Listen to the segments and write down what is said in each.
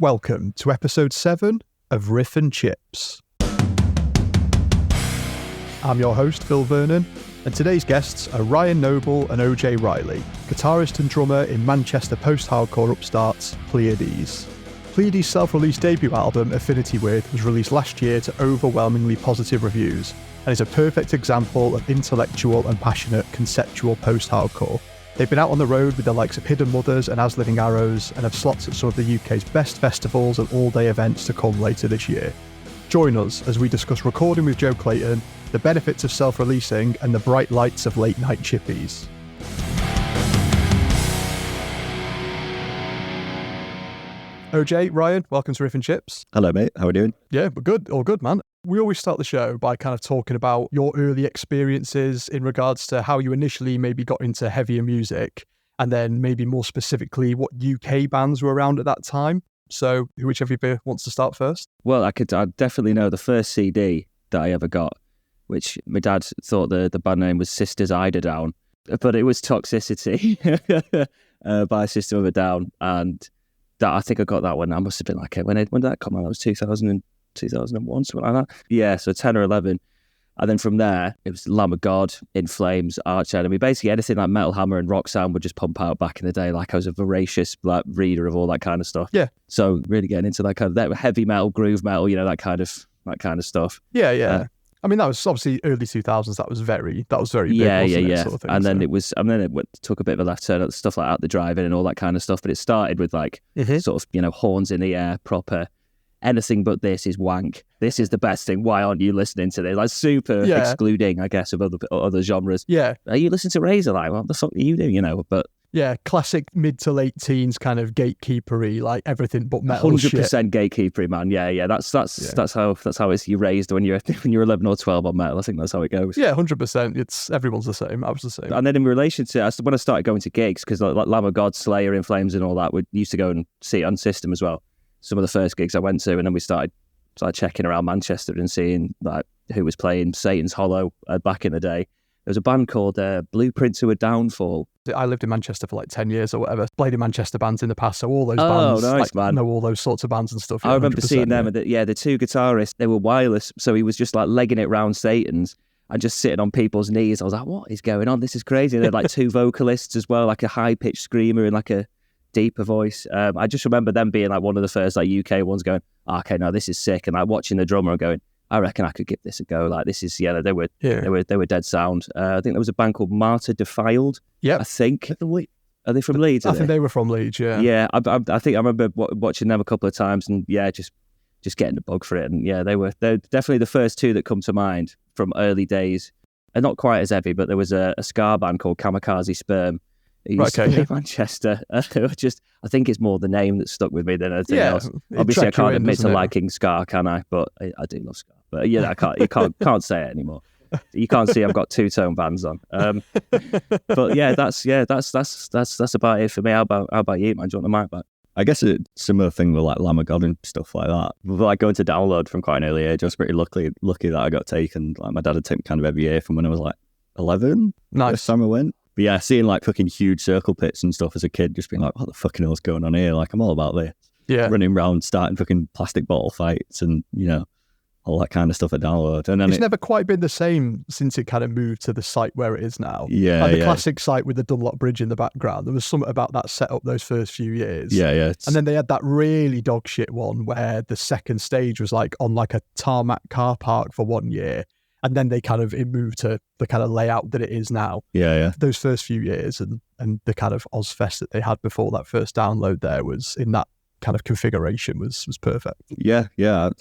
Welcome to episode 7 of Riff and Chips. I'm your host, Phil Vernon, and today's guests are Ryan Noble and OJ Riley, guitarist and drummer in Manchester post-hardcore upstarts Pleiades. Pleiades' self-released debut album, Affinity With, was released last year to overwhelmingly positive reviews, and is a perfect example of intellectual and passionate conceptual post-hardcore. They've been out on the road with the likes of Hidden Mothers and As Living Arrows, and have slots at some of the UK's best festivals and all-day events to come later this year. Join us as we discuss recording with Joe Clayton, the benefits of self-releasing, and the bright lights of late-night chippies. OJ, Ryan, welcome to Riff and Chips. Hello, mate. How are we doing? Yeah, we're good. All good, man. We always start the show by kind of talking about your early experiences in regards to how you initially maybe got into heavier music, and then maybe more specifically what UK bands were around at that time. So whichever of you wants to start first. Well, I definitely know the first CD that I ever got, which my dad thought the band name was Sisters Eiderdown, but it was Toxicity by System of a Down, and that I think I got that one. I must have been like, when did that come out? That was 2001, something like that. Yeah, so 10 or 11. And then from there, it was Lamb of God, In Flames, Arch Enemy. Basically anything like Metal Hammer and Rock Sound would just pump out back in the day. Like I was a voracious reader of all that kind of stuff. Yeah. So really getting into that kind of that heavy metal, groove metal, that kind of stuff. Yeah. I mean, that was obviously early 2000s. That was very big. Yeah. Sort of thing, and then it took a bit of a left turn at stuff like Out the Drive-In and all that kind of stuff. But it started with like sort of, horns in the air, proper. Anything but this is wank. This is the best thing. Why aren't you listening to this? Like super excluding, I guess, of other genres. Yeah. Are you listening to Razor? Like, what the fuck do you do? But yeah, classic mid to late teens kind of gatekeepery, like everything but metal. 100% gatekeepery, man. Yeah. That's how you're raised when you're 11 or 12 on metal. I think that's how it goes. Yeah, 100%. It's everyone's the same. I was the same. And then in relation to when I started going to gigs, because like Lamb of God, Slayer, In Flames, and all that, we used to go and see it on System as well. Some of the first gigs I went to, and then we started checking around Manchester and seeing like who was playing Satan's Hollow back in the day. There was a band called Blueprint to a Downfall. I lived in Manchester for like 10 years or whatever. Played in Manchester bands in the past, so all those bands, nice, man. know all those sorts of bands and stuff. I remember seeing them, and the two guitarists, they were wireless, so he was just like legging it round Satan's and just sitting on people's knees. I was like, what is going on? This is crazy. And they had like two vocalists as well, like a high-pitched screamer and like a deeper voice. I just remember them being like one of the first like UK ones going, okay, no, this is sick, and like watching the drummer and going, I reckon I could give this a go. Like this is they were dead sound. I think there was a band called Martyr Defiled. Yeah, I think. Are they from Leeds? I think they were from Leeds. Yeah. Yeah, I think I remember watching them a couple of times, and yeah, just getting the bug for it. And yeah, they're definitely the first two that come to mind from early days, and not quite as heavy. But there was a ska band called Kamikaze Sperm. It used to be in Manchester. I think it's more the name that stuck with me than anything else. Obviously, I can't admit to liking ska, can I? But I do love ska. But yeah, you can't say it anymore. You can't see I've got two-tone bands on. But yeah, that's about it for me. How about you, man? Do you want the mic back? I guess a similar thing with like Lamb of God and stuff like that. With like going to download from quite an early age, I was pretty lucky that I got taken. Like my dad had taken me kind of every year from when I was like 11. Nice. First time I went. But yeah, seeing like fucking huge circle pits and stuff as a kid, just being like, what the fucking hell's going on here? Like, I'm all about this. Yeah. Running around, starting fucking plastic bottle fights and, all that kind of stuff at download. And then it's never quite been the same since it kind of moved to the site where it is now. Yeah. Like the classic site with the Dunlop Bridge in the background. There was something about that setup those first few years. Yeah. And then they had that really dog shit one where the second stage was like on like a tarmac car park for 1 year. And then it moved to the kind of layout that it is now. Yeah. Those first few years and the kind of Ozfest that they had before that first download there was in that kind of configuration was perfect. Yeah,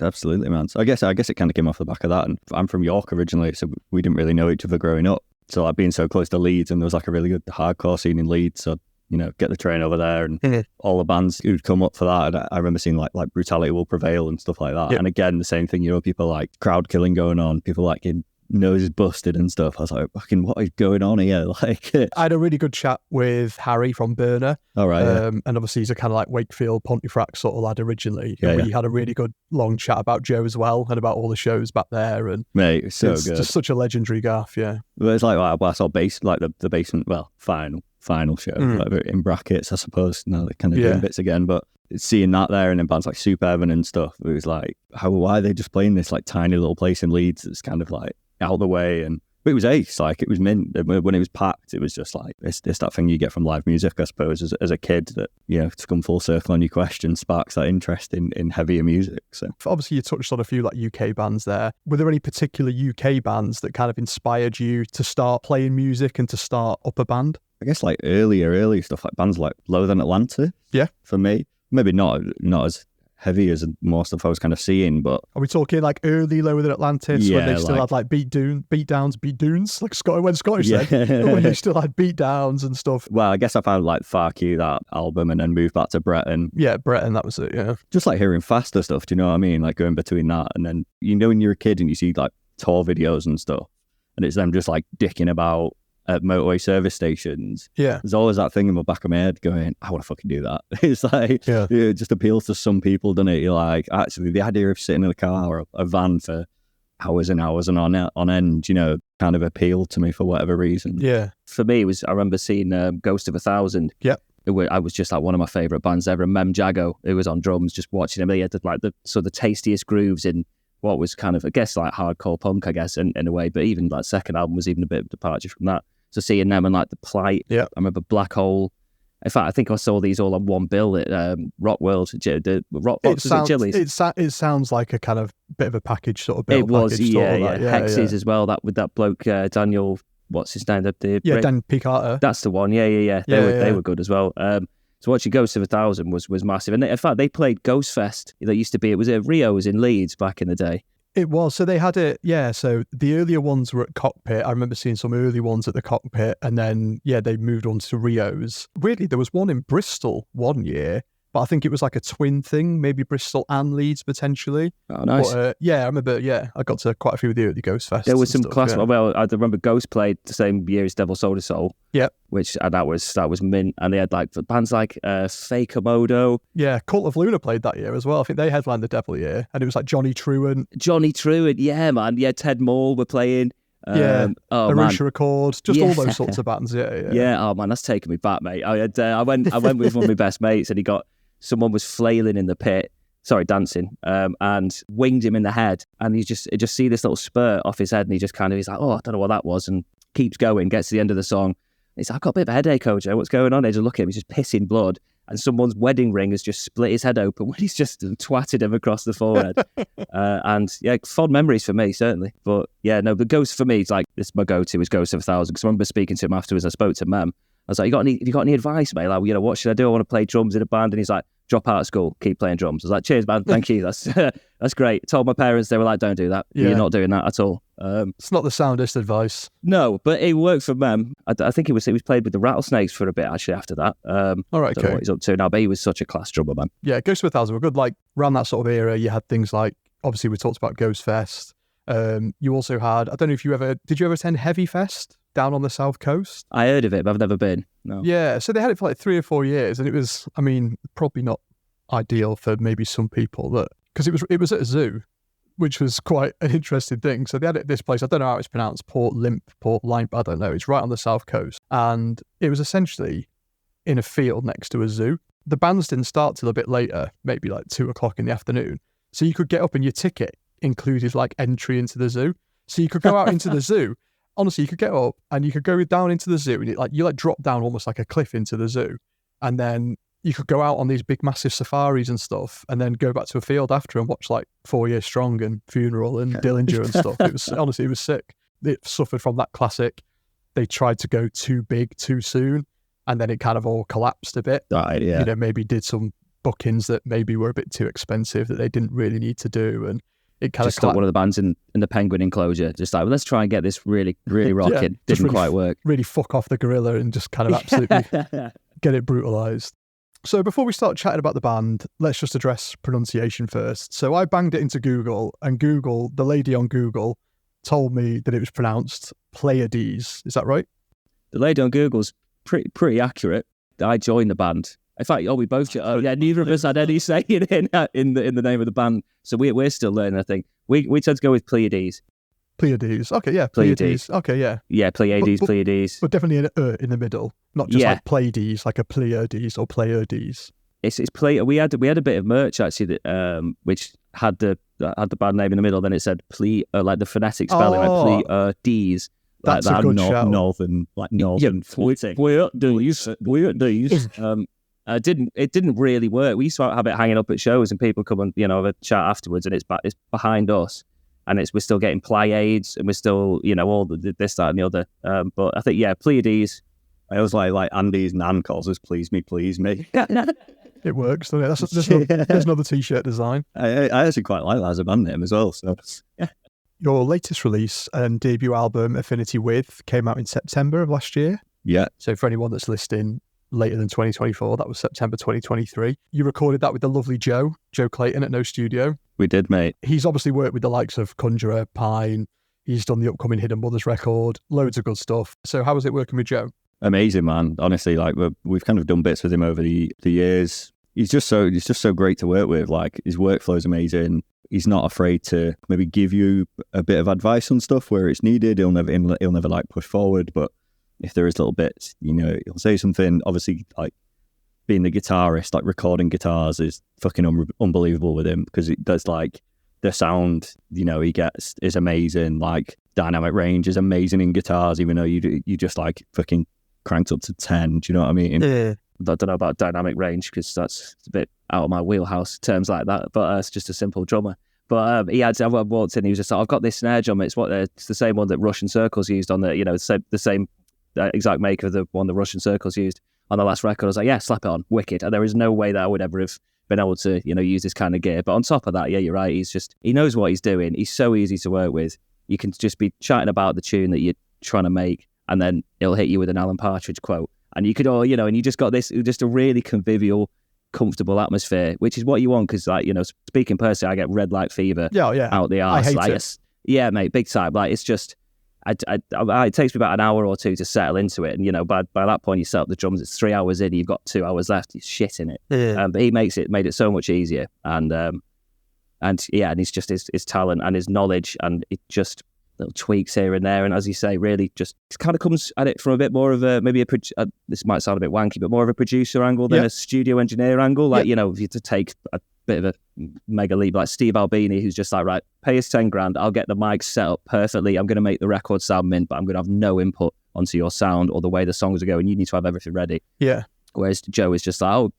absolutely, man. So I guess it kind of came off the back of that. And I'm from York originally, so we didn't really know each other growing up. So like being so close to Leeds, and there was like a really good hardcore scene in Leeds. So get the train over there, and all the bands who'd come up for that. And I remember seeing like Brutality Will Prevail and stuff like that. Yep. And again, the same thing, people like crowd killing going on, people like noses busted and stuff. I was like, fucking, what is going on here? Like, I had a really good chat with Harry from Burner. All right. And obviously he's a kind of like Wakefield, Pontefract sort of lad originally. Yeah, and we had a really good long chat about Joe as well and about all the shows back there. And mate, it's so good. Just such a legendary gaff, yeah. But it's like I saw the basement, final show, like, in brackets, I suppose. Now they're kind of doing bits again, but seeing that there, and then bands like Superheaven and stuff, it was like, why are they just playing this like tiny little place in Leeds that's kind of like out of the way? But it was ace, like it was mint. When it was packed, it was just like it's that thing you get from live music, I suppose, as a kid, that, you know, to come full circle on your question, sparks that interest in heavier music. So obviously you touched on a few like UK bands there. Were there any particular UK bands that kind of inspired you to start playing music and to start up a band? I guess like early stuff, like bands like Lower Than Atlanta. Yeah. For me, maybe not as heavy as more stuff I was kind of seeing, but are we talking like early Lower Than Atlantis, when they still had like beat downs, like when Scottish said, when they still had beat downs and stuff? Well, I guess I found like Fuck You, that album, and then moved back to Breton. Yeah, Breton, that was it. Yeah, just like hearing faster stuff. Do you know what I mean? Like going between that and then, you know, when you're a kid and you see like tour videos and stuff, and it's them just like dicking about at motorway service stations. Yeah, there's always that thing in the back of my head going, I want to fucking do that. It's like, it just appeals to some people, doesn't it? You're like, actually, the idea of sitting in a car or a van for hours and hours and on end, you know, kind of appealed to me for whatever reason. Yeah, for me, I remember seeing Ghost of 1,000. Yeah, I was just like one of my favourite bands ever. And Mem Jago, who was on drums, just watching him. He had like the tastiest grooves in what was kind of, I guess, like hardcore punk, I guess, in a way. But even like second album was even a bit of a departure from that. So seeing them and like the Plight, I remember Black Hole. In fact, I think I saw these all on one bill at Rock World. The Rock Box was at Chili's. It sounds like a kind of bit of a package sort of bill. It was, package, Hexes as well. That with that bloke Daniel, what's his name? Dan P. Carter. That's the one. Yeah. They were good as well. So watching Ghost of 1,000 was massive. And in fact, they played Ghost Fest. That used to be, it was at Rio's in Leeds back in the day. It was. So they had it, so the earlier ones were at Cockpit. I remember seeing some early ones at the Cockpit, and then, they moved on to Rio's. Weirdly, there was one in Bristol one year, but I think it was like a twin thing, maybe Bristol and Leeds potentially. Oh, nice. But, I remember, I got to quite a few of the early Ghost Fests. There was some stuff, class. Well, I remember Ghost played the same year as Devil Sold a Soul. Yep. That was mint. And they had like bands like Fake Komodo. Yeah, Cult of Luna played that year as well. I think they headlined the Devil year, and it was like Johnny Truant, yeah, man. Yeah, Ted Moore were playing. Arusha Record, just all those sorts of bands. Yeah. Oh man, that's taken me back, mate. I went with one of my best mates, and someone was flailing in the pit, dancing, and winged him in the head, and you just see this little spurt off his head, and he's like, oh, I don't know what that was, and keeps going, gets to the end of the song. He's like, I've got a bit of a headache, Ojo. What's going on? They just look at him, he's just pissing blood, and someone's wedding ring has just split his head open when he's just twatted him across the forehead. And fond memories for me, certainly. But the Ghost for me, it's my go-to is Ghost of 1,000, because I remember speaking to him afterwards. I spoke to Mem. I was like, have you got any advice, mate? Like, what should I do? I want to play drums in a band. And he's like, drop out of school, keep playing drums. I was like, cheers, man. Thank you. That's great. I told my parents, they were like, don't do that. Yeah. You're not doing that at all. It's not the soundest advice. No, but it worked for Mem. I think he was played with the Rattlesnakes for a bit, actually, after that. All right, I don't know what he's up to now, but he was such a class drummer, man. Yeah, Ghost of 1,000 were good. Like, around that sort of era, you had things like, obviously, we talked about Ghost Fest. You also had, I don't know if did you ever attend Heavy Fest down on the South Coast? I heard of it, but I've never been. No. Yeah, so they had it for like 3 or 4 years, and it was, probably not ideal for maybe some people, because it was at a zoo, which was quite an interesting thing. So they had it at this place, I don't know how it's pronounced, Port Limp, I don't know. It's right on the South Coast, and it was essentially in a field next to a zoo. The bands didn't start till a bit later, maybe like 2 o'clock in the afternoon. So you could get up and your ticket included like entry into the zoo. So you could go out into the zoo. Honestly, you could get up and you could go down into the zoo, and you drop down almost like a cliff into the zoo, and then you could go out on these big massive safaris and stuff, and then go back to a field after and watch like 4 Years Strong and Funeral and Dillinger and stuff. It was sick. It suffered from that classic, they tried to go too big too soon, and then it kind of all collapsed a bit. Right, yeah. Maybe did some bookings that maybe were a bit too expensive that they didn't really need to do, and it kind of stuck one of the bands in the Penguin enclosure, just like, well, let's try and get this really, really rocking. Didn't really, quite work. Really fuck off the gorilla and just kind of absolutely get it brutalised. So before we start chatting about the band, let's just address pronunciation first. So I banged it into Google, and the lady on Google, told me that it was pronounced Pleiades. Is that right? The lady on Google's pretty accurate. I joined the band. In fact, we both. Neither of us had any say in the name of the band, so we're still learning. I think we tend to go with Pleiades. Pleiades. Okay, yeah, Pleiades. Okay, yeah. Yeah, Pleiades, Pleiades. But definitely an in the middle, not just like Pleiades, like a Pleiades or Pleiades. it's play. We had a bit of merch actually that which had the band name in the middle. Then it said like the phonetic spelling, like Pleiades. That's like a good shout. Northern Pleiades. It didn't really work. We used to have it hanging up at shows, and people come and have a chat afterwards, and it's behind us, and we're still getting Pleiades, and we're still all this, that, and the other. But I think Pleiades. I always like Andy's nan calls us please me. It works, doesn't it? There's another t-shirt design. I actually quite like that as a band name as well. So yeah. Your latest release and debut album, Affinity With, came out in September of last year. Yeah. So for anyone that's listening later than 2024, that was September 2023. You recorded that with the lovely Joe Clayton at No Studio. We did, mate. He's obviously worked with the likes of Conjurer, Pine. He's done the upcoming Hidden Mothers record, loads of good stuff. So how was it working with Joe? Amazing, man. Honestly, like we've kind of done bits with him over the years. He's just so great to work with. Like his workflow is amazing. He's not afraid to maybe give you a bit of advice on stuff where it's needed. He'll never like push forward, but if there is little bits, he'll say something. Obviously, like being the guitarist, like recording guitars is fucking unbelievable with him because it does like the sound he gets is amazing. Like dynamic range is amazing in guitars, even though you just like fucking cranked up to 10. Do you know what I mean? Yeah. I don't know about dynamic range because that's a bit out of my wheelhouse, terms like that. But it's just a simple drummer. But I walked in, he was just like, I've got this snare drum. It's the same one that Russian Circles used on the same exact make of the one the Russian Circles used on the last record. I was like, yeah, slap it on, wicked. And there is no way that I would ever have been able to use this kind of gear. But on top of that, yeah, you're right. He knows what he's doing. He's so easy to work with. You can just be chatting about the tune that you're trying to make, and then he'll hit you with an Alan Partridge quote. And you could and you just got this, just a really convivial, comfortable atmosphere, which is what you want. Because, speaking personally, I get red light fever out the arse. I hate it. Yeah, mate, big time. Like, it's just, it takes me about an hour or two to settle into it. And, by that point, you set up the drums, it's 3 hours in, you've got 2 hours left, you're shitting it. Yeah. But he made it so much easier. And he's just his talent and his knowledge, and it just little tweaks here and there, and as you say, really just kind of comes at it from a bit more of a this might sound a bit wanky, but more of a producer angle than a studio engineer angle. Like if you to take a bit of a mega leap, like Steve Albini, who's just like, right, pay us 10 grand, I'll get the mic set up perfectly, I'm going to make the record sound mint, but I'm going to have no input onto your sound or the way the songs are going. You need to have everything ready. Yeah. Whereas Joe is just like,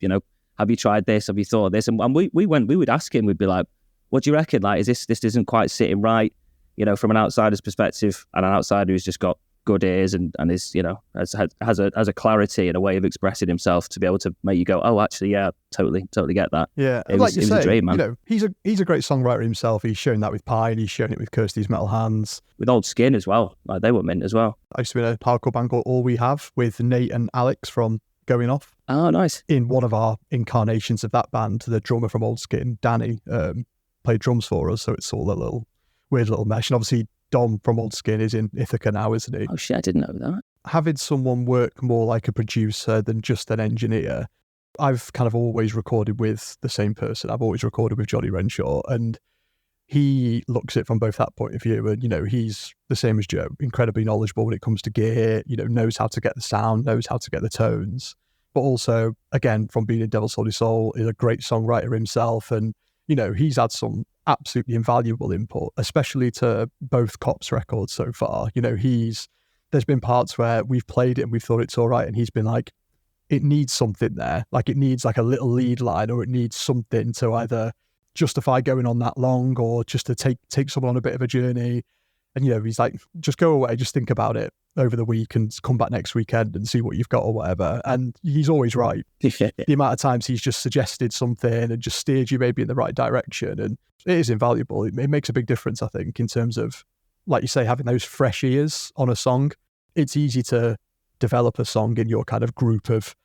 have you tried this? Have you thought of this? And we would ask him, we'd be like, what do you reckon? Like, this isn't quite sitting right. From an outsider's perspective, and an outsider who's just got good ears and is, has a clarity and a way of expressing himself to be able to make you go, oh, actually, yeah, totally get that. Yeah, it was a dream, man. He's a great songwriter himself. He's shown that with Pine. He's shown it with Kirsty's Metal Hands. With Old Skin as well. Like, they were mint as well. I used to be in a hardcore band called All We Have with Nate and Alex from Going Off. Oh, nice. In one of our incarnations of that band, the drummer from Old Skin, Danny, played drums for us. So it's all a weird little mesh. And obviously Dom from Old Skin is in Ithaca now, isn't he? Oh shit, I didn't know that. Having someone work more like a producer than just an engineer, I've kind of always recorded with the same person. I've always recorded with Johnny Renshaw, and he looks at it from both that point of view. And, he's the same as Joe, incredibly knowledgeable when it comes to gear, knows how to get the sound, knows how to get the tones. But also, again, from being in Devil's Holy Soul, is a great songwriter himself. And, he's had some absolutely invaluable input, especially to both Cops records so far. There's been parts where we've played it and we've thought it's all right, and he's been like, it needs something there. Like, it needs like a little lead line, or it needs something to either justify going on that long or just to take someone on a bit of a journey. And, he's like, just go away, just think about it over the week and come back next weekend and see what you've got or whatever. And he's always right. The amount of times he's just suggested something and just steered you maybe in the right direction. And it is invaluable. It makes a big difference, I think, in terms of, like you say, having those fresh ears on a song. It's easy to develop a song in your kind of group of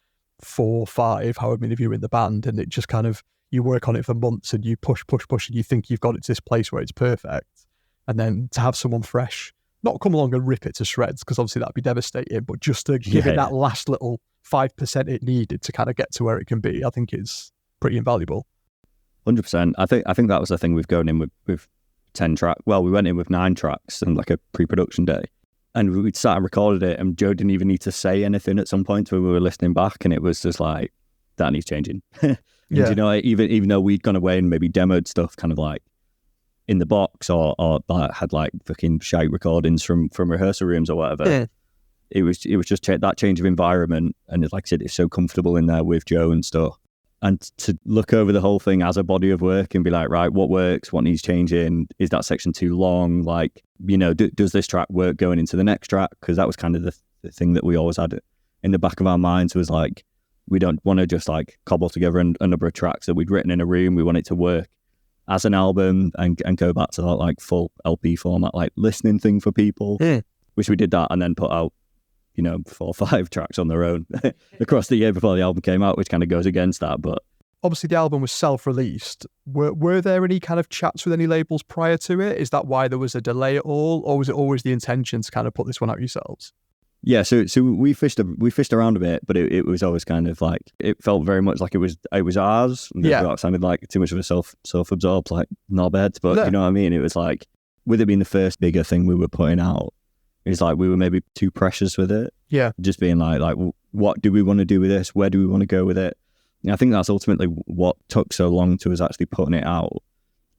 4, 5, however many of you are in the band. And it just kind of, you work on it for months and you push and you think you've got it to this place where it's perfect. And then to have someone fresh, not come along and rip it to shreds, because obviously that'd be devastating, but just to give it that last little 5% it needed to kind of get to where it can be, I think is pretty invaluable. 100%. I think that was the thing with going in with 10 tracks. Well, we went in with 9 tracks and like a pre-production day, and we'd sat and recorded it, and Joe didn't even need to say anything at some point when we were listening back, and it was just like, that needs changing. And Yeah. you know, even though we'd gone away and maybe demoed stuff kind of like in the box or like, had like fucking shite recordings from rehearsal rooms or whatever. Yeah. It was just that change of environment, and like I said, it's so comfortable in there with Joe and stuff. And to look over the whole thing as a body of work and be like, right, what works, what needs changing? Is that section too long? Like, you know, does this track work going into the next track? Because that was kind of the thing that we always had in the back of our minds, was like, we don't want to just like cobble together a number of tracks that we'd written in a room. We want it to work as an album and go back to that like full LP format, like listening thing for people. Which we did that and then put out, you know, 4 or 5 tracks on their own across the year before the album came out, which kind of goes against that. But obviously the album was self-released. Were there any kind of chats with any labels prior to it? Is that why there was a delay at all? Or was it always the intention to kind of put this one out yourselves? Yeah, so we fished around a bit, but it was always kind of like, it felt very much like it was ours. And that sounded like too much of a self-absorbed like knobhead, but you know what I mean? It was like, with it being the first bigger thing we were putting out, it's like we were maybe too precious with it. Yeah. Just being like, what do we want to do with this? Where do we want to go with it? And I think that's ultimately what took so long to us actually putting it out,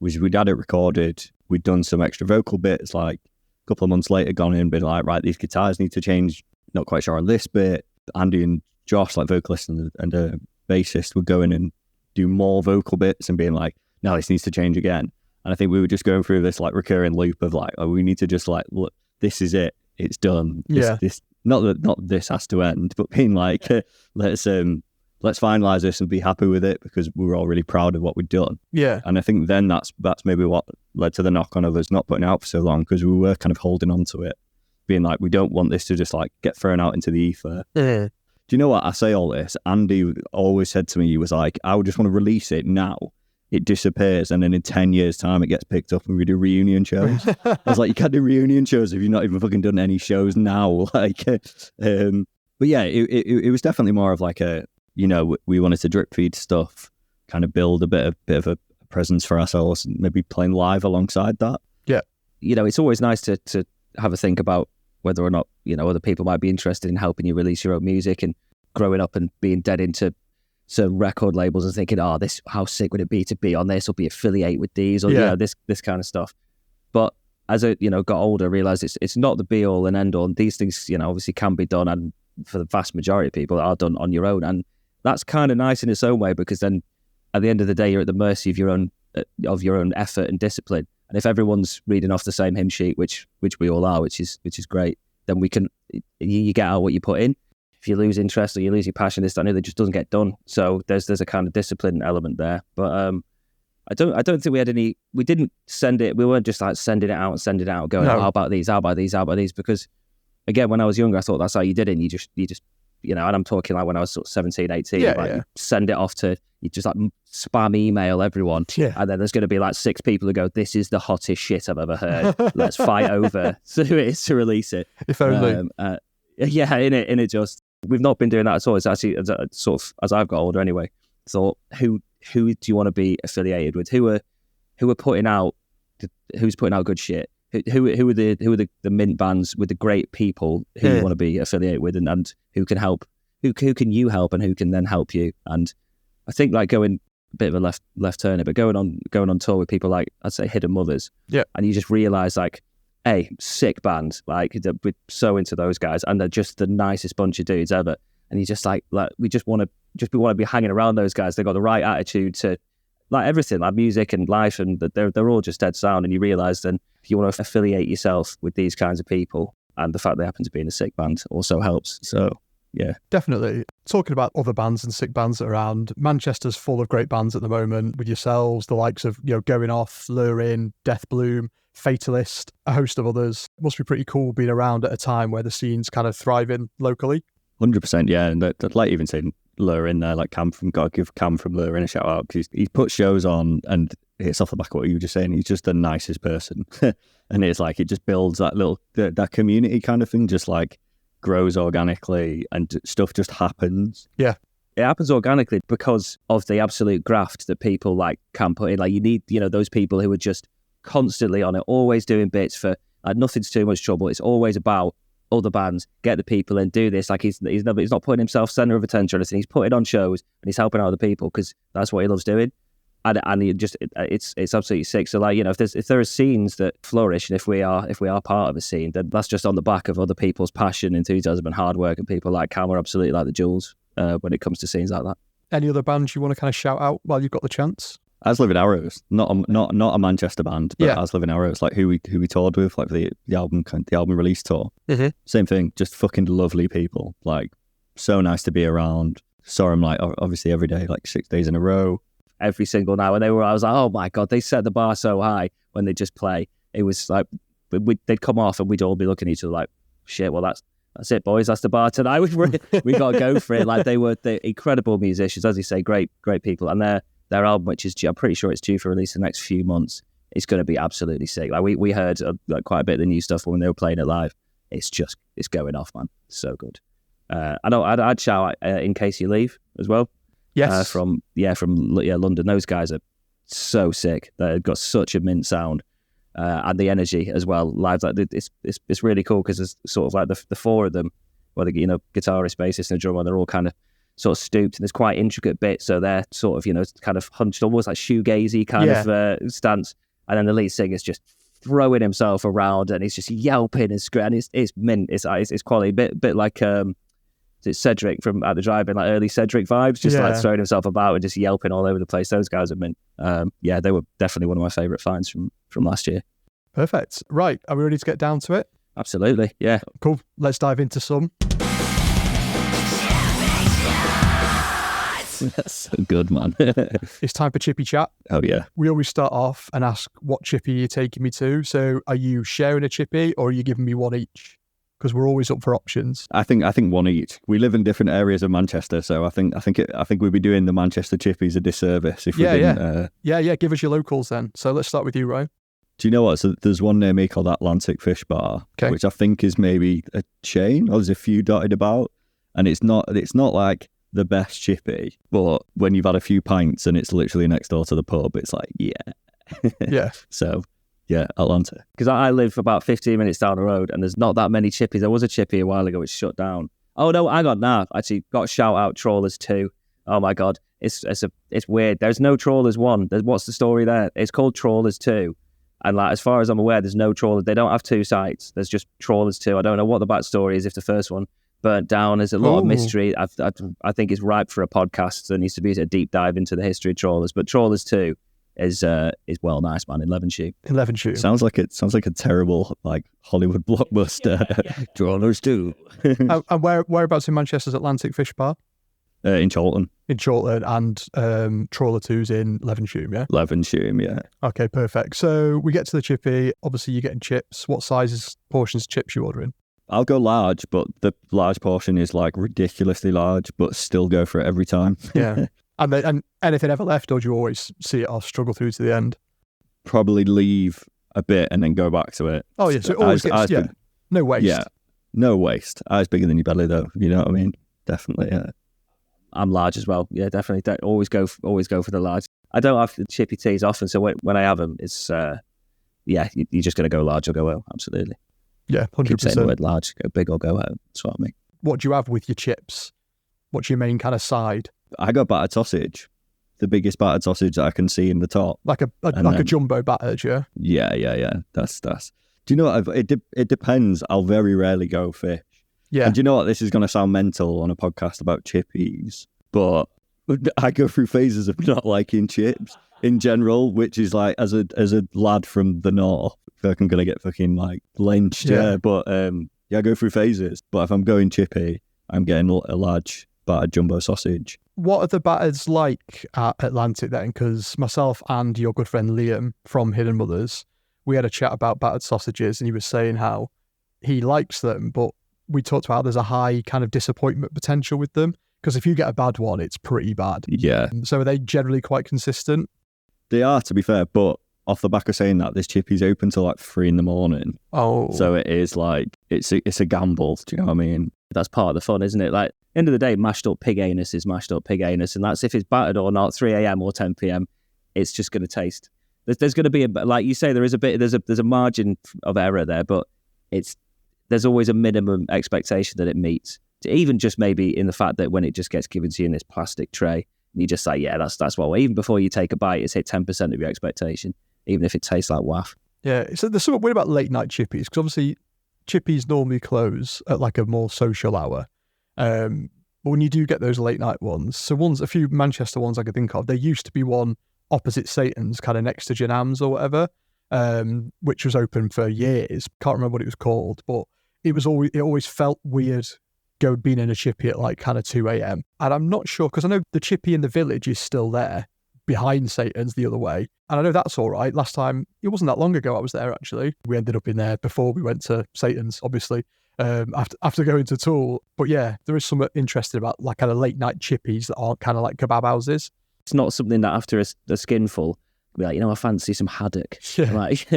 was we'd had it recorded, we'd done some extra vocal bits, like a couple of months later gone in and been like, right, these guitars need to change, not quite sure on this bit. Andy and Josh, like vocalist and a bassist, would go in and do more vocal bits and being like, no, this needs to change again. And I think we were just going through this like recurring loop of like, oh, we need to just like, look, this is it, it's done. This not this has to end, but being like, let's finalize this and be happy with it, because we were all really proud of what we'd done. Yeah. And I think then that's maybe what led to the knock on of us not putting it out for so long, because we were kind of holding on to it, being like, we don't want this to just like get thrown out into the ether. Do you know what? I say all this. Andy always said to me, he was like, I would just want to release it now. It disappears, and then in 10 years' time it gets picked up and we do reunion shows. I was like, you can't do reunion shows if you've not even fucking done any shows now. Like, but yeah, it was definitely more of like a, you know, we wanted to drip feed stuff, kind of build a bit of a presence for ourselves, and maybe playing live alongside that. Yeah. You know, it's always nice to have a think about whether or not, you know, other people might be interested in helping you release your own music, and growing up and being dead into certain record labels and thinking, oh, this, how sick would it be to be on this or be affiliated with these, or you know, this kind of stuff. But as I, you know, got older, I realized it's not the be all and end all. And these things, you know, obviously can be done, and for the vast majority of people, are done on your own. And that's kind of nice in its own way, because then at the end of the day, you're at the mercy of your own effort and discipline. And if everyone's reading off the same hymn sheet, which we all are, which is great, then you get out what you put in. If you lose interest or you lose your passion, this, that, and the other, it just doesn't get done. So there's a kind of discipline element there. But I don't think we had any. We didn't send it. We weren't just like sending it out, going, oh, how about these, because again, when I was younger, I thought that's how you did it. And you just you know, and I'm talking like when I was sort of 17, 18, you send it off to, you just like spam email everyone. Yeah. And then there's going to be like 6 people who go, this is the hottest shit I've ever heard. Let's fight over to release it. If only. In it just, we've not been doing that at all. It's actually sort of, as I've got older anyway, thought, who do you want to be affiliated with? Who are putting out, who's putting out good shit? Who are the mint bands with the great people who you want to be affiliated with, and who can help, who can you help, and who can then help you? And I think like going a bit of a left turner, but going on tour with people like, I'd say, Hidden Mothers, and you just realize like, hey, sick band, like we're so into those guys, and they're just the nicest bunch of dudes ever, and you just like we want to be hanging around those guys. They've got the right attitude to like everything, like music and life, and they're all just dead sound. And you realise then if you want to affiliate yourself with these kinds of people, and the fact they happen to be in a sick band also helps. So yeah, definitely. Talking about other bands and sick bands around, Manchester's full of great bands at the moment, with yourselves, the likes of, you know, Going Off, Lurin, Death Bloom, Fatalist, a host of others. It must be pretty cool being around at a time where the scene's kind of thriving locally. 100%, yeah. And I'd like even saying Lure in there, like Cam gotta give Cam from Lure in a shout out, because he puts shows on, and it's off the back of what you were just saying. He's just the nicest person. And it's like, it just builds that little, that community kind of thing, just like grows organically, and stuff just happens. Yeah. It happens organically because of the absolute graft that people like can put in. Like you need, you know, those people who are just constantly on it, always doing bits for like nothing's too much trouble. It's always about other bands, get the people in, do this. Like he's not putting himself centre of attention or anything. He's putting on shows and he's helping out other people because that's what he loves doing. And he just it's absolutely sick. So like, you know, if there are scenes that flourish, and if we are part of a scene, then that's just on the back of other people's passion, enthusiasm, and hard work. And people like Cam are absolutely like the jewels when it comes to scenes like that. Any other bands you want to kind of shout out while you've got the chance? As Living Arrows, not a Manchester band, but As Living Arrows, like who we toured with, like the album release tour. Mm-hmm. Same thing, just fucking lovely people, like so nice to be around. Saw them like obviously every day, like 6 days in a row. Every single night when I was like, oh my God, they set the bar so high when they just play. It was like, they'd come off and we'd all be looking at each other like, shit, well, that's it, boys. That's the bar tonight. We got to go for it. Like they're incredible musicians, as you say, great people. And their album, which is, I'm pretty sure it's due for release in the next few months, it's going to be absolutely sick. Like we heard like quite a bit of the new stuff when they were playing it live. It's going off, man. So good. I'd shout In Case You Leave as well. Yes. From London. Those guys are so sick. They've got such a mint sound, and the energy as well. Live, like it's really cool because there's sort of like the four of them, whether guitarist, bassist, and drummer. They're all kind of sort of stooped, and there's quite intricate bits. So they're sort of kind of hunched, almost like shoegazy kind of stance. And then the lead singer's just throwing himself around, and he's just yelping and screaming. It's mint. It's quality. Bit like it's Cedric from At the Drive-In, like early Cedric vibes, just like throwing himself about and just yelping all over the place. Those guys have been, they were definitely one of my favourite finds from last year. Perfect. Right, are we ready to get down to it? Absolutely, yeah. Cool. Let's dive into some. That's so good, man. It's time for Chippy Chat. Oh yeah. We always start off and ask, what chippy are you taking me to? So are you sharing a chippy or are you giving me one each? Because we're always up for options. I think one each. We live in different areas of Manchester, so I think we'd be doing the Manchester chippies a disservice if we didn't. Give us your locals then. So let's start with you, Ryan. Do you know what? So there's one near me called Atlantic Fish Bar, which I think is maybe a chain, or there's a few dotted about, and it's not like the best chippy, but when you've had a few pints and it's literally next door to the pub, it's like yeah. So. Yeah, Atlanta. Because I live about 15 minutes down the road and there's not that many chippies. There was a chippy a while ago which shut down. Oh no, hang on now. Actually, got to shout out Trawlers 2. Oh my God, it's weird. There's no Trawlers 1. What's the story there? It's called Trawlers 2. And like, as far as I'm aware, there's no Trawlers. They don't have 2 sites. There's just Trawlers 2. I don't know what the backstory is if the first one burnt down. There's a lot of mystery. I think it's ripe for a podcast. There needs to be a deep dive into the history of Trawlers. But Trawlers 2 is well nice, man, in Levenshulme. Sounds like a terrible like Hollywood blockbuster. Trawlers 2. And whereabouts in Manchester's Atlantic Fish Bar? In Chorlton. In Chorlton, and Trawler 2's in Levenshulme, yeah? Levenshulme, yeah. Okay, perfect. So we get to the chippy. Obviously, you're getting chips. What sizes, portions of chips you ordering? I'll go large, but the large portion is like ridiculously large, but still go for it every time. Yeah. And anything ever left, or do you always see it or struggle through to the end? Probably leave a bit and then go back to it. Oh, yeah. So it always gets, no waste. Yeah, no waste. Eyes bigger than your belly, though. You know what I mean? Definitely, yeah. I'm large as well. Yeah, definitely. Always go for the large. I don't have the chippy teas often, so when I have them, it's, you're just going to go large or go home. Absolutely. Yeah, 100%. Keep saying the word large, go big or go home. That's what I mean. What do you have with your chips? What's your main kind of side? I got battered sausage, the biggest battered sausage that I can see in the top, like a jumbo battered, yeah. Yeah. That's. Do you know what? It depends. I'll very rarely go fish. Yeah. And do you know what? This is going to sound mental on a podcast about chippies, but I go through phases of not liking chips in general, which is like as a lad from the north, I feel like I'm gonna get fucking like lynched. Yeah. But I go through phases. But if I'm going chippy, I'm getting a large battered jumbo sausage. What are the batters like at Atlantic then? Because myself and your good friend Liam from Hidden Mothers, we had a chat about battered sausages, and he was saying how he likes them, but we talked about how there's a high kind of disappointment potential with them, because if you get a bad one, it's pretty bad. Yeah. So are they generally quite consistent? They are, to be fair, but off the back of saying that, this chippy's open till like 3 a.m. Oh. So it is like, it's a gamble, do you know what I mean? That's part of the fun, isn't it? Like, end of the day, mashed up pig anus is mashed up pig anus, and that's if it's battered or not, 3 a.m. or 10 p.m. It's just going to taste. There's going to be like you say, there's a margin of error there, but there's always a minimum expectation that it meets. Even just maybe in the fact that when it just gets given to you in this plastic tray, you just say, yeah, that's what. Even before you take a bite, it's hit 10% of your expectation, even if it tastes like waff. Yeah, so there's something weird about late night chippies, because obviously chippies normally close at like a more social hour. But when you do get those late night ones, so a few Manchester ones I could think of, there used to be one opposite Satan's, kind of next to Janam's or whatever, which was open for years. Can't remember what it was called, but it always felt weird being in a chippy at like kind of 2 a.m. And I'm not sure, because I know the chippy in the village is still there behind Satan's the other way. And I know that's all right. Last time, it wasn't that long ago I was there actually. We ended up in there before we went to Satan's, obviously, after going to Tool. But yeah, there is something interesting about like kind of late night chippies that aren't kind of like kebab houses. It's not something that after a skinful, be like, I fancy some haddock. Yeah. Like,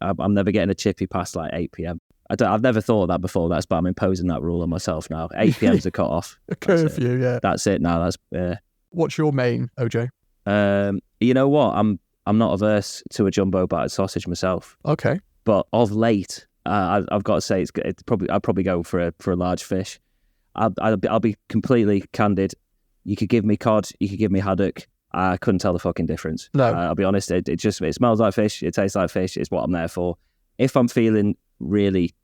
I'm never getting a chippy past like 8 p.m. I've never thought of that before. But I'm imposing that rule on myself now. 8 p.m. is a cut off. A curfew, yeah. That's it now. What's your main, OJ? You know what? I'm not averse to a jumbo battered sausage myself. Okay. But of late, I've got to say I'd probably go for a large fish. I'll be completely candid. You could give me cod, you could give me haddock. I couldn't tell the fucking difference. No. I'll be honest. It smells like fish. It tastes like fish. It's what I'm there for. If I'm feeling really,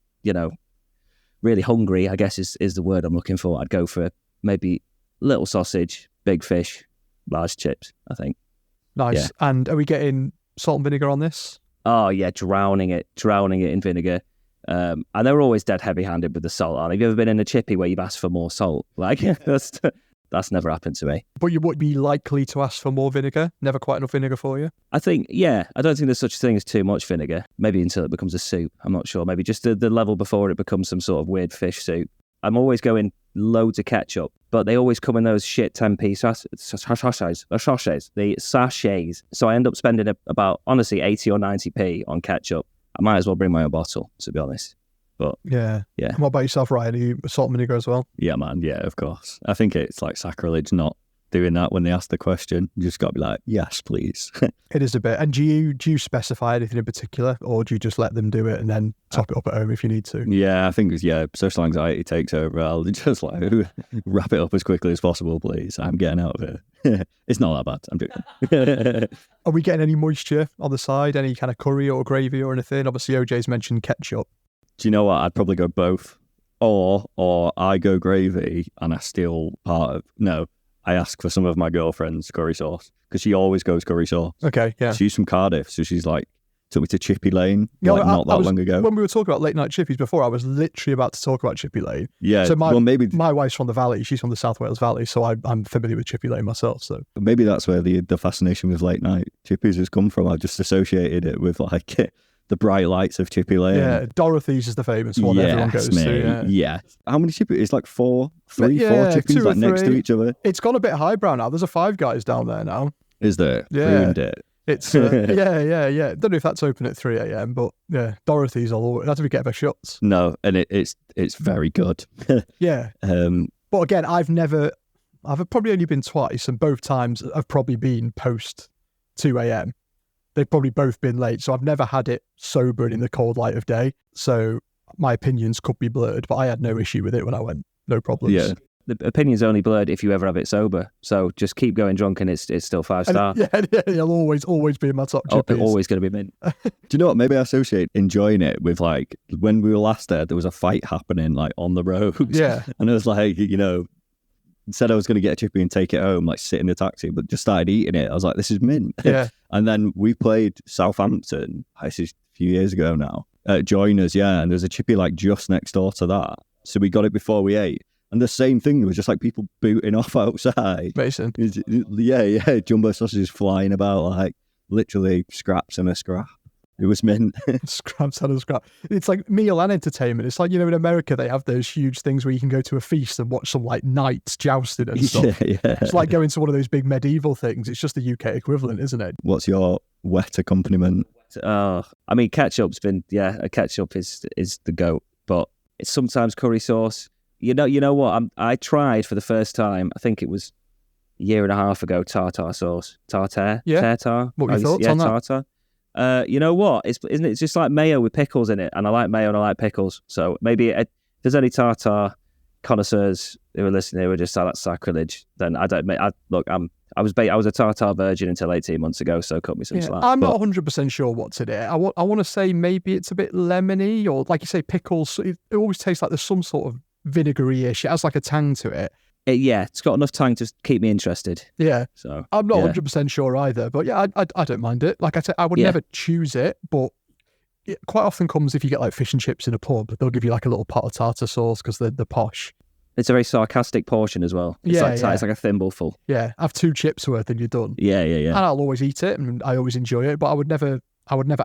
really hungry, I guess is the word I'm looking for, I'd go for maybe little sausage, big fish, large chips, I think. Nice. Yeah. And are we getting salt and vinegar on this? Oh yeah, drowning it in vinegar. And they're always dead heavy-handed with the salt on. Have you ever been in a chippy where you've asked for more salt? Like, that's never happened to me. But you would be likely to ask for more vinegar? Never quite enough vinegar for you? I think, yeah. I don't think there's such a thing as too much vinegar. Maybe until it becomes a soup. I'm not sure. Maybe just the level before it becomes some sort of weird fish soup. I'm always going loads of ketchup, but they always come in those shit 10p sachets. So I end up spending about, honestly, 80 or 90p on ketchup. I might as well bring my own bottle, to be honest. But yeah. And what about yourself, Ryan? Are you salt and vinegar as well? Yeah, man. Yeah, of course. I think it's like sacrilege not doing that when they ask the question. You just got to be like, yes, please. It is a bit. And do you specify anything in particular, or do you just let them do it and then top it up at home if you need to? Yeah, I think social anxiety takes over. I'll just like wrap it up as quickly as possible, please. I'm getting out of here. It's not that bad. I'm joking. Are we getting any moisture on the side? Any kind of curry or gravy or anything? Obviously, OJ's mentioned ketchup. Do you know what? I'd probably go both. Or I go gravy and I steal I ask for some of my girlfriend's curry sauce because she always goes curry sauce. Okay, yeah. She's from Cardiff, so she's like, took me to Chippy Lane not that long ago. When we were talking about late night chippies before, I was literally about to talk about Chippy Lane. Yeah, so my wife's from the Valley. She's from the South Wales Valley, so I'm familiar with Chippy Lane myself. So maybe that's where the fascination with late night chippies has come from. I just associated it with like the bright lights of Chippy Lane. Yeah, Dorothy's is the famous one everyone goes to. Yeah. How many chippies? It's like four chippies like next to each other. It's gone a bit highbrow now. There's a Five Guys down there now. Is there? Yeah. Ruined it. It's yeah. Don't know if that's open at 3 a.m, but yeah, Dorothy's that's if we get our shots. No, and it's very good. Yeah. But again, I've probably only been twice, and both times I've probably been post 2 a.m. They've probably both been late, so I've never had it sober and in the cold light of day. So my opinions could be blurred, but I had no issue with it when I went. No problems. Yeah. The opinion's only blurred if you ever have it sober. So just keep going drunk and it's still 5-star. Yeah, it'll always be in my top chippies. Always going to be mint. Do you know what? Maybe I associate enjoying it with like when we were last there was a fight happening like on the road. Yeah. And it was like, said I was going to get a chippy and take it home, like sit in the taxi, but just started eating it. I was like, this is mint. Yeah. And then we played Southampton, this is a few years ago now, at Joiners, yeah. And there was a chippy like just next door to that. So we got it before we ate. And the same thing, there was just like people booting off outside. Mason. Yeah. Jumbo sausages flying about, like literally scraps and a scrap. It was mint. Scraps and a scrap. It's like meal and entertainment. It's like, in America, they have those huge things where you can go to a feast and watch some like knights jousting and stuff. Yeah. It's like going to one of those big medieval things. It's just the UK equivalent, isn't it? What's your wet accompaniment? I mean, ketchup is the goat, but it's sometimes curry sauce. You know what? I tried for the first time, I think it was a year and a half ago, tartar sauce. Tartare? Yeah. Tartar? What were your thoughts on that? Tartar. You know what? Isn't it just like mayo with pickles in it? And I like mayo and I like pickles. So maybe if there's any tartar connoisseurs who are listening who are just that's sacrilege, then I don't. I was a tartar virgin until 18 months ago, so cut me some slack. I'm not 100% sure what's in it. I want to say maybe it's a bit lemony, or like you say, pickles. It always tastes like there's some sort of vinegary-ish. It has like a tang to it. It's got enough time to keep me interested. Yeah. So I'm not 100% sure either, but yeah, I don't mind it. Like I said, I would never choose it, but it quite often comes if you get like fish and chips in a pub, they'll give you like a little pot of tartar sauce because they're posh. It's a very sarcastic portion as well. It's like a thimbleful. Yeah, have 2 chips worth and you're done. Yeah. And I'll always eat it and I always enjoy it, but I would never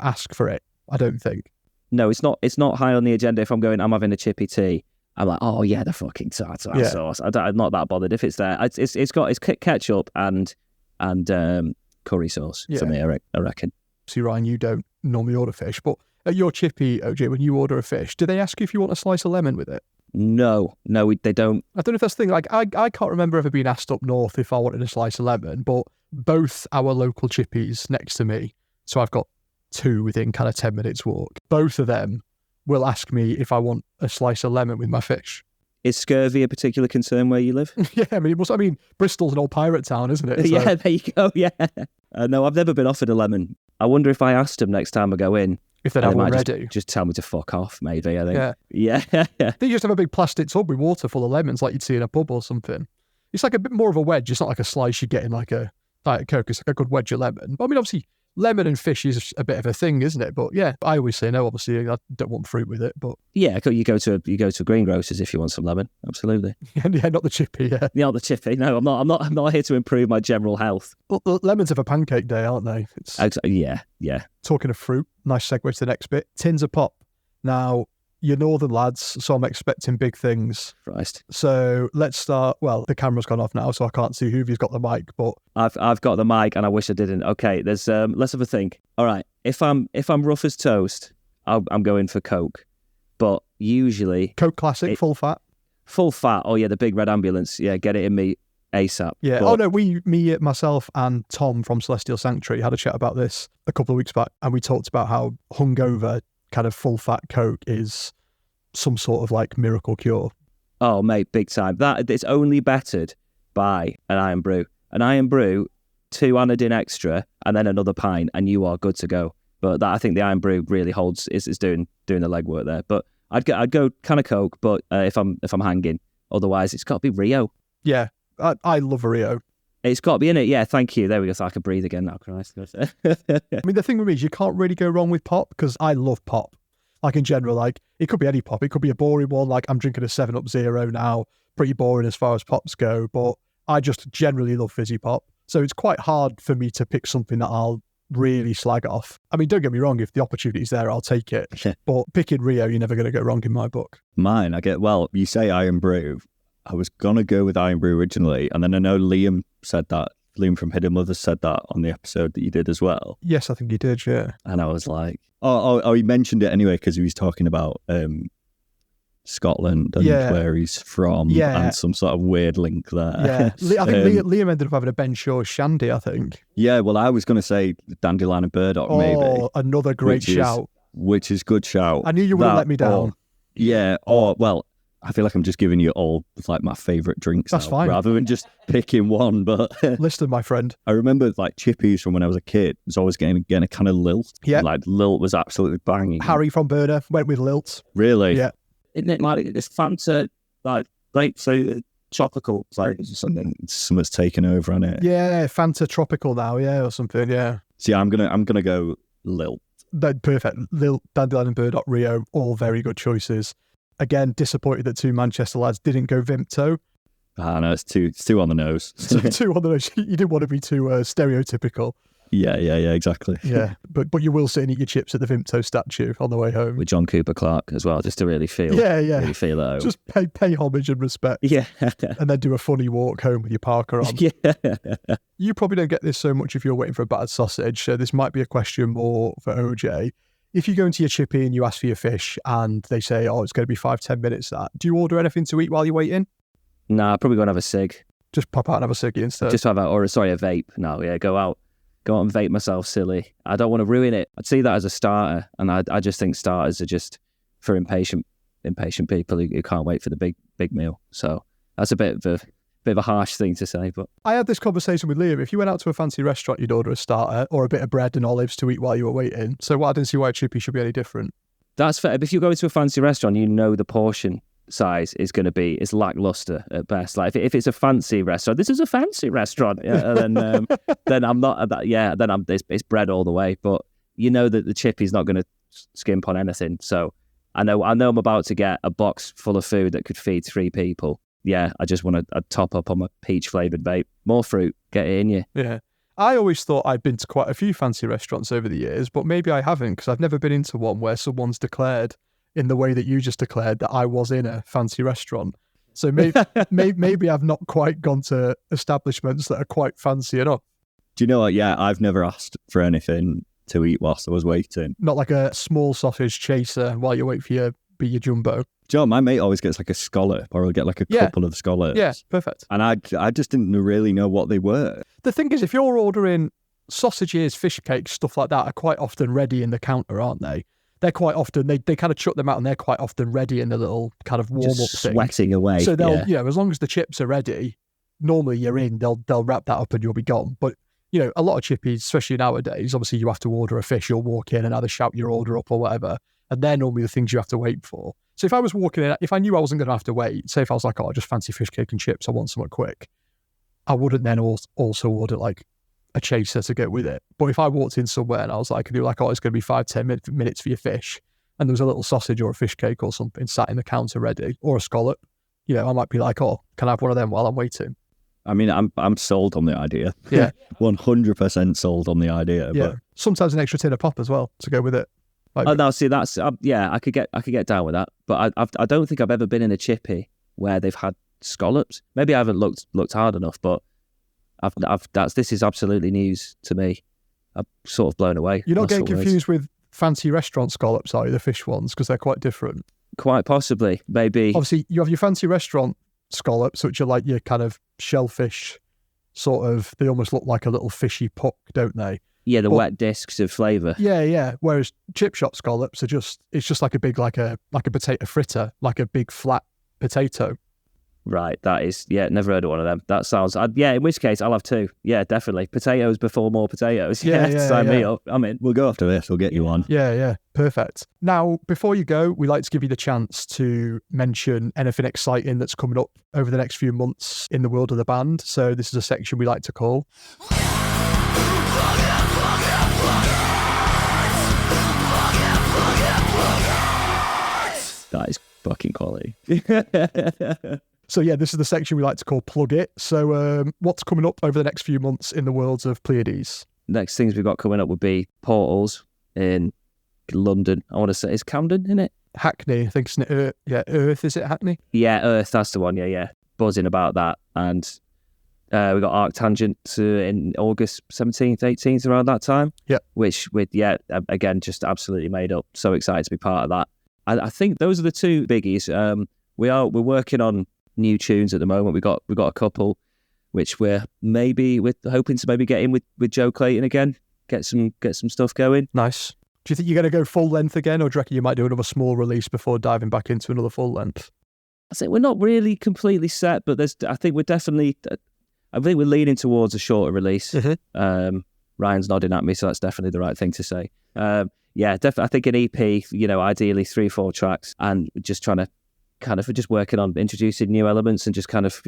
ask for it, I don't think. No, it's not high on the agenda. If I'm having a chippy tea, I'm like, oh yeah, the fucking tartar sauce. I'm not that bothered if it's there. It's ketchup and curry sauce for me, I reckon. See, Ryan, you don't normally order fish, but at your chippy, OJ, when you order a fish, do they ask you if you want a slice of lemon with it? No, they don't. I don't know if that's the thing. Like, I can't remember ever being asked up north if I wanted a slice of lemon, but both our local chippies next to me, so I've got 2 within kind of 10 minutes walk, both of them will ask me if I want a slice of lemon with my fish. Is scurvy a particular concern where you live? Yeah, I mean, Bristol's an old pirate town, isn't it? So... Yeah, there you go, yeah. No, I've never been offered a lemon. I wonder if I asked them next time I go in. If they have one ready. Just tell me to fuck off, maybe, I think. Yeah. They just have a big plastic tub with water full of lemons like you'd see in a pub or something. It's like a bit more of a wedge. It's not like a slice you get in like a Diet Coke. It's like a good wedge of lemon. But I mean, obviously, lemon and fish is a bit of a thing, isn't it? But yeah, I always say no. Obviously, I don't want fruit with it. But yeah, you go to greengrocers if you want some lemon. Absolutely. Yeah, not the chippy. Yeah, not the chippy. No, I'm not here to improve my general health. Well, lemons have a pancake day, aren't they? Yeah. Talking of fruit, nice segue to the next bit. Tins of pop. Now, you're northern lads, so I'm expecting big things. Christ. So let's start. Well, the camera's gone off now, so I can't see who of you's got the mic. But I've got the mic, and I wish I didn't. Okay, there's let's have a think. All right, if I'm rough as toast, I'm going for Coke. But usually Coke Classic, full fat. Full fat. Oh yeah, the big red ambulance. Yeah, get it in me ASAP. Yeah. But, me, myself, and Tom from Celestial Sanctuary had a chat about this a couple of weeks back, and we talked about how hungover kind of full fat Coke is some sort of like miracle cure. Oh mate, big time. That it's only bettered by an Iron Brew. An Iron Brew, 2 Anadin extra, and then another pint, and you are good to go. But I think the Iron Brew really is doing the legwork there. But I'd go can of Coke, but if I'm hanging, otherwise it's got to be Rio. Yeah, I love a Rio. It's got to be in it. Yeah, thank you. There we go. So I can breathe again now. Christ. I mean, the thing with me is you can't really go wrong with pop because I love pop. Like in general, like it could be any pop. It could be a boring one. Like I'm drinking a 7-Up Zero now. Pretty boring as far as pops go, but I just generally love fizzy pop. So it's quite hard for me to pick something that I'll really slag off. I mean, don't get me wrong. If the opportunity's there, I'll take it. But picking Rio, you're never going to go wrong in my book. Mine, you say Iron Brew. I was going to go with Iron Brew originally, and then I know Liam said that. Liam from Hidden Mothers said that on the episode that you did as well. Yes, I think he did, yeah. And I was like, he mentioned it anyway because he was talking about Scotland and where he's from and some sort of weird link there. Yeah, I think Liam ended up having a Ben Shaw shandy, I think. Yeah, well, I was going to say Dandelion and Burdock, maybe. Oh, another great shout. Which is good shout. I knew you wouldn't let me down. I feel like I'm just giving you all like my favourite drinks. That's fine. Rather than just picking one. But listen, my friend. I remember like chippies from when I was a kid. Was always getting a kind of lilt. Yeah. Like lilt was absolutely banging. Harry from Burner went with lilt. Really? Yeah. Isn't it like this Fanta, like grapefruit, tropical flavors or something? Something's taken over on it. Yeah, Fanta tropical now, or something, yeah. See, I'm gonna go lilt. Perfect. Lilt, Dandelion and Burdock, Rio, all very good choices. Again, disappointed that 2 Manchester lads didn't go Vimto. Ah, no, it's too on the nose. Too on the nose. You didn't want to be too stereotypical. Yeah, exactly. Yeah, but you will sit and eat your chips at the Vimto statue on the way home. With John Cooper Clarke as well, just to really feel really feel at home. Just pay homage and respect. Yeah. And then do a funny walk home with your Parker on. Yeah. You probably don't get this so much if you're waiting for a battered sausage, so this might be a question more for OJ. If you go into your chippy and you ask for your fish and they say, it's going to be 5-10 minutes, do you order anything to eat while you're waiting? Nah, probably go and have a cig. Just pop out and have a ciggy instead. A vape. No, yeah, go out go out and vape myself silly. I don't want to ruin it. I'd see that as a starter, and I just think starters are just for impatient people who can't wait for the big meal. So that's a bit of a harsh thing to say, but I had this conversation with Liam. If you went out to a fancy restaurant, you'd order a starter or a bit of bread and olives to eat while you were waiting. So I didn't see why a chippy should be any different. that's fair. If you go to a fancy restaurant, you know the portion size is going to be lackluster at best. Like if it's a fancy restaurant, this is a fancy restaurant, then I'm not. It's bread all the way. But you know that the chippy's not going to skimp on anything. So I know I'm about to get a box full of food that could feed 3 people. Yeah, I just want a top up on my peach flavoured vape. More fruit, get it in you. Yeah. I always thought I'd been to quite a few fancy restaurants over the years, but maybe I haven't, because I've never been into one where someone's declared in the way that you just declared that I was in a fancy restaurant. So maybe I've not quite gone to establishments that are quite fancy enough. Do you know what? Yeah, I've never asked for anything to eat whilst I was waiting. Not like a small sausage chaser while you wait for your jumbo. Do you know, my mate always gets like a scallop, or he'll get like a couple of scallops. Yeah, perfect. And I just didn't really know what they were. The thing is, if you're ordering sausages, fish cakes, stuff like that, are quite often ready in the counter, aren't they? They're quite often, they kind of chuck them out and they're quite often ready in the little kind of warm-up thing. Sweating away. So they'll, as long as the chips are ready, normally you're in, they'll wrap that up and you'll be gone. But, a lot of chippies, especially nowadays, obviously you have to order a fish, you'll walk in and either shout your order up or whatever. And they're normally the things you have to wait for. So if I was walking in, if I knew I wasn't going to have to wait, say if I was like, I just fancy fish cake and chips, I want something quick, I wouldn't then also order like a chaser to go with it. But if I walked in somewhere and I was like, it's going to be 5-10 minutes for your fish, and there was a little sausage or a fish cake or something sat in the counter ready, or a scallop, I might be like, can I have one of them while I'm waiting? I mean, I'm sold on the idea. Yeah. 100% sold on the idea. Yeah. But Sometimes an extra tin of pop as well to go with it. Oh no! See, that's I could get down with that, but I don't think I've ever been in a chippy where they've had scallops. Maybe I haven't looked hard enough, but this is absolutely news to me. I'm sort of blown away. You're not getting confused with fancy restaurant scallops, are you? The fish ones, because they're quite different. Quite possibly, maybe. Obviously, you have your fancy restaurant scallops, which are like your kind of shellfish, sort of. They almost look like a little fishy puck, don't they? Yeah, the wet discs of flavour. Yeah. Whereas chip shop scallops it's just like a big, like a potato fritter, like a big flat potato. Right, that is, never heard of one of them. That sounds, in which case I'll have 2. Yeah, definitely. Potatoes before more potatoes. Sign me up. I'm in. We'll go after this. We'll get you on. Yeah. Perfect. Now, before you go, we like to give you the chance to mention anything exciting that's coming up over the next few months in the world of the band. So this is a section we like to call... That is fucking quality. So this is the section we like to call Plug It. So what's coming up over the next few months in the worlds of Pleiades? Next things we've got coming up would be Portals in London. I want to say, is Camden in it? Hackney, I think, isn't it? Earth, is it Hackney? Yeah, Earth, that's the one. Yeah. Buzzing about that. And we got Arctangent in August 17th, 18th, around that time. Yeah. Which, again, just absolutely made up. So excited to be part of that. I think those are the 2 biggies. We're working on new tunes at the moment. We got a couple, which we're hoping to maybe get in with Joe Clayton again. Get some stuff going. Nice. Do you think you're going to go full length again, or do you reckon you might do another small release before diving back into another full length? I think we're not really completely set, but I think we're leaning towards a shorter release. Mm-hmm. Ryan's nodding at me, so that's definitely the right thing to say. Definitely. I think an EP, ideally 3-4 tracks, and just trying to just working on introducing new elements and just kind of,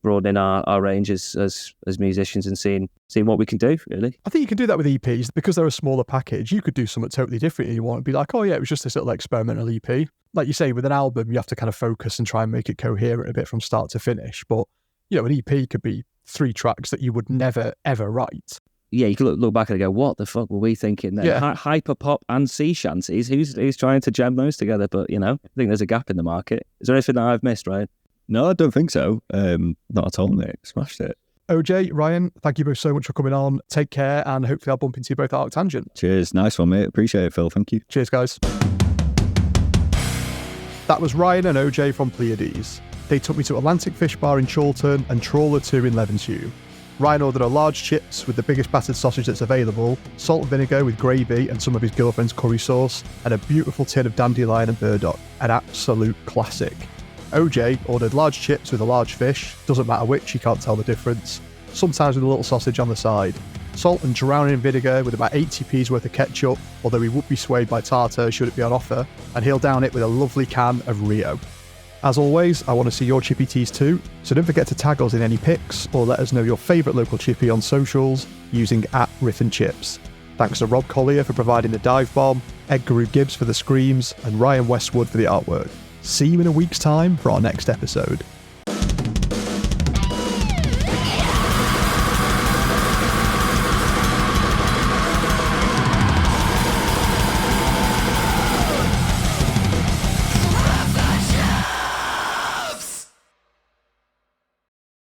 broadening our range as musicians and seeing what we can do, really. I think you can do that with EPs because they're a smaller package. You could do something totally different and you want to be like, it was just this little experimental EP. Like you say, with an album, you have to kind of focus and try and make it coherent a bit from start to finish. But, an EP could be 3 tracks that you would never, ever write. Yeah, you can look back and go, what the fuck were we thinking there? Yeah. Hyper pop and sea shanties. Who's trying to jam those together? But, I think there's a gap in the market. Is there anything that I've missed, Ryan? No, I don't think so. Not at all, mate. Smashed it. OJ, Ryan, thank you both so much for coming on. Take care, and hopefully I'll bump into you both at Arctangent. Cheers. Nice one, mate. Appreciate it, Phil. Thank you. Cheers, guys. That was Ryan and OJ from Pleiades. They took me to Atlantic Fish Bar in Chorlton and Trawler 2 in Levenshulme. Ryan ordered a large chips with the biggest battered sausage that's available, salt and vinegar with gravy and some of his girlfriend's curry sauce, and a beautiful tin of dandelion and burdock, an absolute classic. OJ ordered large chips with a large fish, doesn't matter which, he can't tell the difference, sometimes with a little sausage on the side. Salt and drowning in vinegar with about 80p's worth of ketchup, although he would be swayed by tartar should it be on offer, and he'll down it with a lovely can of Rio. As always, I want to see your chippy teas too, so don't forget to tag us in any pics or let us know your favourite local chippy on socials using @RiffNChips. Thanks to Rob Collier for providing the dive bomb, Edgar Gibbs for the screams, and Ryan Westwood for the artwork. See you in a week's time for our next episode.